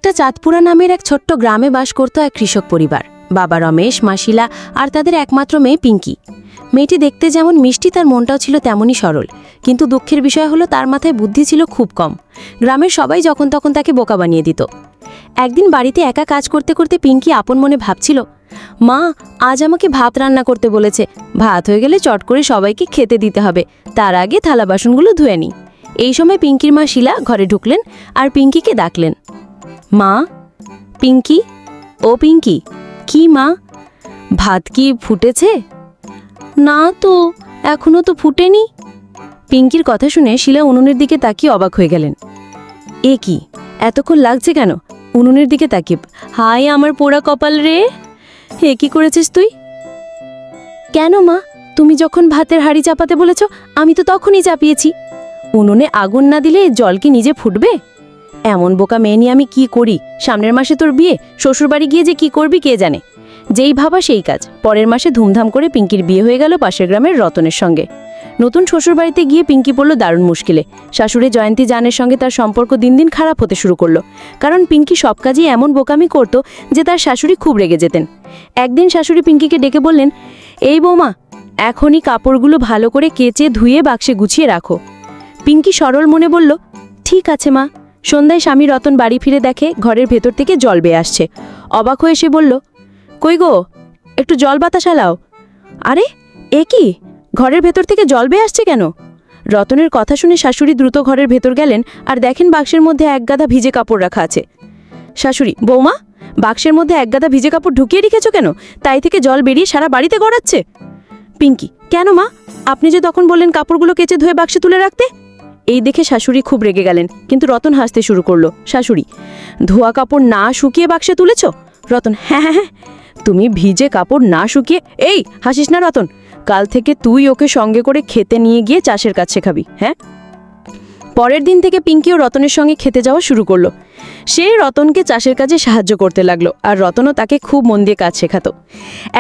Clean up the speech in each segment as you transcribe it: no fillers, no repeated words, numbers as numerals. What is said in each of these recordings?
একটা চাঁদপুরা নামের এক ছোট্ট গ্রামে বাস করত এক কৃষক পরিবার। বাবা রমেশ, মা শিলা আর তাদের একমাত্র মেয়ে পিঙ্কি। মেয়েটি দেখতে যেমন মিষ্টি, তার মনটাও ছিল তেমনই সরল। কিন্তু দুঃখের বিষয় হলো তার মাথায় বুদ্ধি ছিল খুব কম। গ্রামের সবাই যখন তখন তাকে বোকা বানিয়ে দিত। একদিন বাড়িতে একা কাজ করতে করতে পিঙ্কি আপন মনে ভাবছিল, মা আজ আমাকে ভাত রান্না করতে বলেছে, ভাত হয়ে গেলে চট করে সবাইকে খেতে দিতে হবে, তার আগে থালা বাসনগুলো ধুয়ে নিই। এই সময় পিঙ্কির মা শিলা ঘরে ঢুকলেন আর পিঙ্কিকে ডাকলেন, মা, পিঙ্কি, ও পিঙ্কি। কি মা, ভাত কি ফুটেছে? না তো, এখনো তো ফুটেনি। পিঙ্কির কথা শুনে শিলা উনুনের দিকে তাকিয়ে অবাক হয়ে গেলেন। এ কি, এতক্ষণ লাগছে কেন? উনুনের দিকে তাকিয়ে, হাই আমার পোড়া কপাল রে, হে কি করেছিস তুই? কেন মা, তুমি যখন ভাতের হাঁড়ি চাপাতে বলেছ আমি তো তখনই চাপিয়েছি। উনুনে আগুন না দিলে জল কি নিজে ফুটবে? এমন বোকা মেয়ে নিয়ে আমি কি করি? সামনের মাসে তোর বিয়ে, শ্বশুরবাড়ি গিয়ে যে কি করবি কে জানে। যেই ভাবা সেই কাজ। পরের মাসে ধুমধাম করে পিঙ্কির বিয়ে হয়ে গেল পাশের গ্রামের রতনের সঙ্গে। নতুন শ্বশুরবাড়িতে গিয়ে পিঙ্কি পড়ল দারুণ মুশকিলে। শাশুড়ি জয়ন্তী জানের সঙ্গে তার সম্পর্ক দিন দিন খারাপ হতে শুরু করলো, কারণ পিঙ্কি সব কাজেই এমন বোকামি করত যে তার শাশুড়ি খুব রেগে যেতেন। একদিন শাশুড়ি পিঙ্কিকে ডেকে বললেন, এই বৌমা, এখনই কাপড়গুলো ভালো করে কেচে ধুয়ে বাক্সে গুছিয়ে রাখো। পিঙ্কি সরল মনে বলল, ঠিক আছে মা। সন্ধ্যায় স্বামী রতন বাড়ি ফিরে দেখে ঘরের ভেতর থেকে জল বেয়ে আসছে। অবাক হয়ে সে বলল, কই গো, একটু জল বাতাসা লাও। আরে এ কি, ঘরের ভেতর থেকে জল বেয়ে আসছে কেন? রতনের কথা শুনে শাশুড়ি দ্রুত ঘরের ভেতর গেলেন আর দেখেন বাক্সের মধ্যে এক গাদা ভিজে কাপড় রাখা আছে। শাশুড়ি, বৌমা, বাক্সের মধ্যে এক গাদা ভিজে কাপড় ঢুকিয়ে রেখেছ কেন? তাই থেকে জল বেরিয়ে সারা বাড়িতে গড়াচ্ছে। পিঙ্কি, কেন মা, আপনি যে তখন বললেন কাপড়গুলো কেচে ধুয়ে বাক্সে তুলে রাখতে। এই দেখে শাশুড়ি খুব রেগে গেলেন, কিন্তু রতন হাসতে শুরু করলো। শাশুড়ি, ধোয়া কাপড় না শুকিয়ে বাক্সে তুলেছ? রতন, হ্যাঁ হ্যাঁ হ্যাঁ। তুমি ভিজে কাপড় না শুকিয়ে, এই হাসিস না রতন, কাল থেকে তুই ওকে সঙ্গে করে খেতে নিয়ে গিয়ে চাষের কাজ শেখাবি। হ্যাঁ। পরের দিন থেকে পিঙ্কিও রতনের সঙ্গে খেতে যাওয়া শুরু করলো। সে রতনকে চাষের কাজে সাহায্য করতে লাগলো আর রতনও তাকে খুব মন দিয়ে কাজ শেখাতো।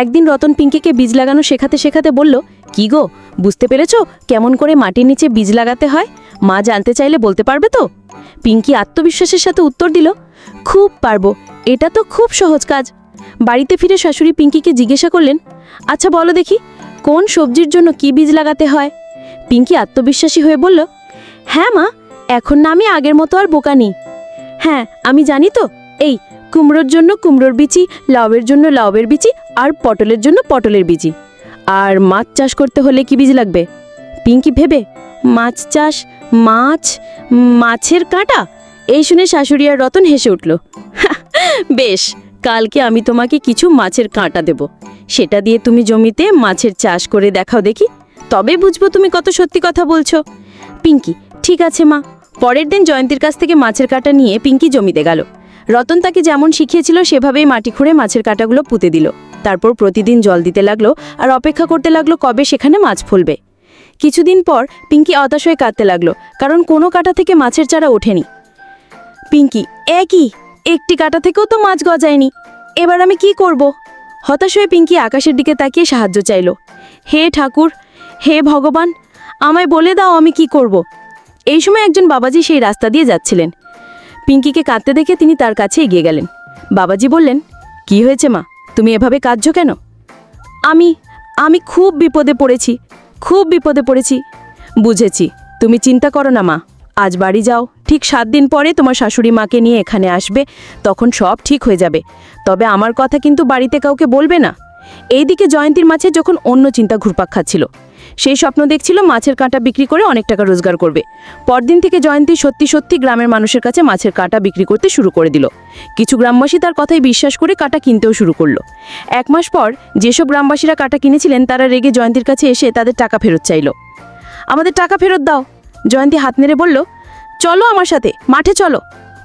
একদিন রতন পিঙ্কিকে বীজ লাগানো শেখাতে শেখাতে বলল, কি গো, বুঝতে পেরেছ কেমন করে মাটির নিচে বীজ লাগাতে হয়? মা জানতে চাইলে বলতে পারবে তো? পিঙ্কি আত্মবিশ্বাসের সাথে উত্তর দিল, খুব পারবো, এটা তো খুব সহজ কাজ। বাড়িতে ফিরে শাশুড়ি পিঙ্কিকে জিজ্ঞাসা করলেন, আচ্ছা বলো দেখি, কোন সবজির জন্য কি বীজ লাগাতে হয়? পিঙ্কি আত্মবিশ্বাসী হয়ে বলল, হ্যাঁ মা, এখন না আমি আগের মতো আর বোকা নেই। হ্যাঁ আমি জানি তো, এই কুমড়োর জন্য কুমড়োর বিচি, লাউয়ের জন্য লাউয়ের বিচি, আর পটলের জন্য পটলের বিচি। আর মাছ চাষ করতে হলে কি বীজ লাগবে? পিঙ্কি ভেবে, মাছ চাষ, মাছের কাঁটা। এই শুনে শাশুড়ি আর রতন হেসে উঠল। বেশ, কালকে আমি তোমাকে কিছু মাছের কাঁটা দেব, সেটা দিয়ে তুমি জমিতে মাছের চাষ করে দেখাও দেখি, তবে বুঝবো তুমি কত সত্যি কথা বলছো। পিঙ্কি, ঠিক আছে মা। পরের দিন জয়ন্তীর কাছ থেকে মাছের কাঁটা নিয়ে পিঙ্কি জমিতে গেল। রতন তাকে যেমন শিখিয়েছিল সেভাবেই মাটি খুঁড়ে মাছের কাঁটাগুলো পুঁতে দিল। তারপর প্রতিদিন জল দিতে লাগলো আর অপেক্ষা করতে লাগলো কবে সেখানে মাছ ফলবে। কিছুদিন পর পিঙ্কি হতাশ হয়ে কাঁদতে লাগলো, কারণ কোনো কাঁটা থেকে মাছের চারা ওঠেনি। পিঙ্কি, একই, একটি কাঁটা থেকেও তো মাছ গজায়নি, এবার আমি কি করব? হতাশ হয়ে পিঙ্কি আকাশের দিকে তাকিয়ে সাহায্য চাইল। হে ঠাকুর, হে ভগবান, আমায় বলে দাও আমি কি করব। এই সময় একজন বাবাজি সেই রাস্তা দিয়ে যাচ্ছিলেন। পিঙ্কিকে কাঁদতে দেখে তিনি তার কাছে এগিয়ে গেলেন। বাবাজি বললেন, কি হয়েছে মা, তুমি এভাবে কাঁদছো কেন? আমি খুব বিপদে পড়েছি, খুব বিপদে পড়েছি। বুঝেছি, তুমি চিন্তা করো না মা, আজ বাড়ি যাও, ঠিক 7 দিন পরে তোমার শাশুড়ি মাকে নিয়ে এখানে আসবে, তখন সব ঠিক হয়ে যাবে। তবে আমার কথা কিন্তু বাড়িতে কাউকে বলবে না। এইদিকে জয়ন্তীর মাঝে যখন অন্য চিন্তা ঘুরপাক খাচ্ছিল, সেই স্বপ্ন দেখছিল মাছের কাঁটা বিক্রি করে অনেক টাকা রোজগার করবে। পরদিন থেকে জয়ন্তী সত্যি সত্যি গ্রামের মানুষের কাছে মাছের কাঁটা বিক্রি করতে শুরু করে দিল। কিছু গ্রামবাসী তার কথাই বিশ্বাস করে কাঁটা কিনতেও শুরু করলো। 1 মাস পর যেসব গ্রামবাসীরা কাঁটা কিনেছিলেন তারা রেগে জয়ন্তীর কাছে এসে তাদের টাকা ফেরত চাইল। আমাদের টাকা ফেরত দাও। জয়ন্তী হাত নেড়ে বলল, চলো আমার সাথে, মাঠে চলো।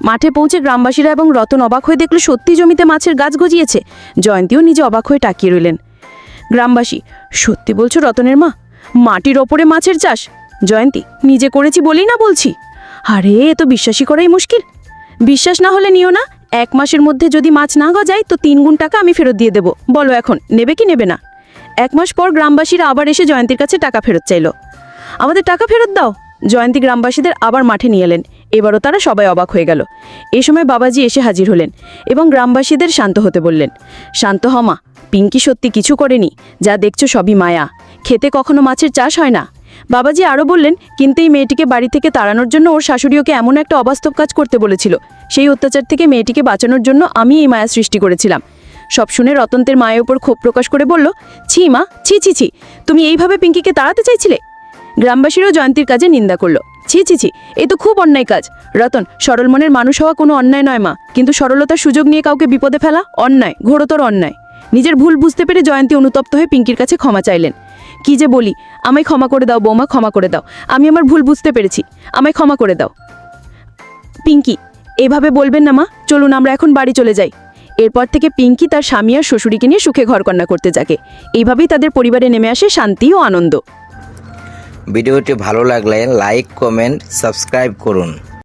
মাঠে পৌঁছে গ্রামবাসীরা এবং রতন অবাক হয়ে দেখল সত্যি জমিতে মাছের গাছ গজিয়েছে। জয়ন্তীও নিজে অবাক হয়ে তাকিয়ে রইলেন। গ্রামবাসী, সত্যি বলছো রতনের মা, মাটির ওপরে মাছের চাষ? জয়ন্তী, নিজে করেছি বলেই না বলছি। আরে এ তো বিশ্বাসই করাই মুশকিল। বিশ্বাস না হলে নিও না, 1 মাসের মধ্যে যদি মাছ না গজায় তো 3 গুণ টাকা আমি ফেরত দিয়ে দেবো। বলো এখন নেবে কি নেবে না? 1 মাস পর গ্রামবাসীরা আবার এসে জয়ন্তীর কাছে টাকা ফেরত চাইল। আমাদের টাকা ফেরত দাও। জয়ন্তী গ্রামবাসীদের আবার মাঠে নিয়ে এলেন। এবারও তারা সবাই অবাক হয়ে গেল। এই সময় বাবাজি এসে হাজির হলেন এবং গ্রামবাসীদের শান্ত হতে বললেন। শান্ত হ মা, পিঙ্কি সত্যি কিছু করেনি, যা দেখছো সবই মায়া। খেতে কখনো মাছের চাষ হয় না। বাবাজি আরও বললেন, কিন্তু এই মেয়েটিকে বাড়ি থেকে তাড়ানোর জন্য ওর শাশুড়ি ওকে এমন একটা অবাস্তব কাজ করতে বলেছিল। সেই অত্যাচার থেকে মেয়েটিকে বাঁচানোর জন্য আমি এই মায়া সৃষ্টি করেছিলাম। সব শুনে রতন্তের মায়ের উপর ক্ষোভ প্রকাশ করে বলল, ছি মা, ছি ছি ছি, তুমি এইভাবে পিঙ্কিকে তাড়াতে চাইছিলে? গ্রামবাসীরাও জয়ন্তীর কাজে নিন্দা করলো। ছি ছি ছি, এ তো খুব অন্যায় কাজ। রতন, সরল মনের মানুষ হওয়া কোনো অন্যায় নয় মা, কিন্তু সরলতার সুযোগ নিয়ে কাউকে বিপদে ফেলা অন্যায়, ঘোরতর অন্যায়। নিজের ভুল বুঝতে পেরে জয়ন্তী অনুতপ্ত হয়ে পিঙ্কির কাছে ক্ষমা চাইলেন। কি যে বলি, আমায় ক্ষমা করে দাও বৌমা, ক্ষমা করে দাও, আমি আমার ভুল বুঝতে পেরেছি, আমায় ক্ষমা করে দাও। পিঙ্কি, এভাবে বলবেন না মা, চলুন আমরা এখন বাড়ি চলে যাই। এরপর থেকে পিঙ্কি তার স্বামী আর শ্বশুরিকে নিয়ে সুখে ঘরকন্না করতে যাকে। এইভাবেই তাদের পরিবারে নেমে আসে শান্তি ও আনন্দ। ভিডিওটি ভালো লাগলে লাইক, কমেন্ট, সাবস্ক্রাইব করুন।